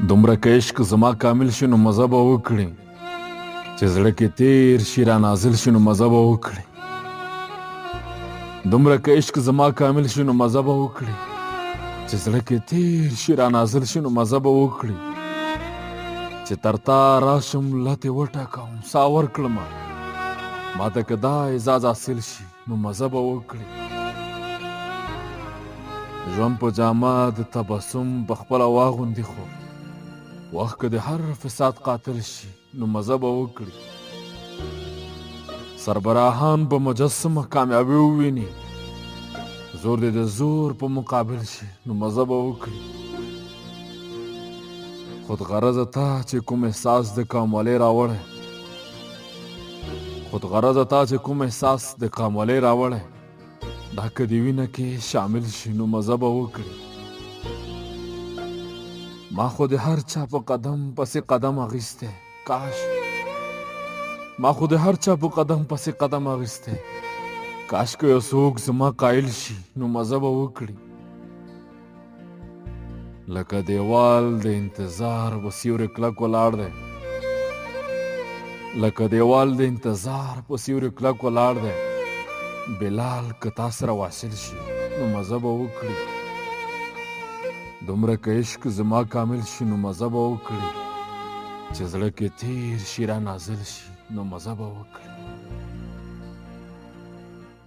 دومره که عشق زما کامل شي نو مزه به وکړي چې زړه کې تیر شي را نازل شي نو مزه به وکړي دومره که عشق زما کامل شي نو مزه به وکړي چې زړه کې تیر شي را نازل شي نو مزه به وکړي چې تر تا راشم لتې وټکوم سا ورکړمه ماته که دا اعزاز حاصل شي نو مزه به وکړي ژوند په جامه د تبسم په خپله واغوندي خو وخت که د هر فساد قاتل شي نو مزه به وکړي سربراهان په مجسمه کامیابي وویني زور دې د زور په مقابل شي نو مزه به وکړي خود غرضه تا چې کوم احساس د کاموالۍ راوړی خود غرضه تا چې کوم احساس د کاموالۍ راوړی دا که د وینه کې شامل شي نو مزه به وکړي ما خو د هر چا په قدم پسې قدم اخیستی کاش ما خو د هر چا په قدم پسې قدم اخیستی کاش که یو څوک زما قایل شي نو مزه به وکړي لکه دیوال د انتظار په سیوري کلک ولاړ دی لکه دیوال د انتظار په سیوري کلک ولاړ دی بلال که تا سره واصل شي نو مزه به وکړي دومره که عشق زما کامل شي نو مزه به وکړي چې زړه کې تیر شي را نازل شي نو مزه به وکړي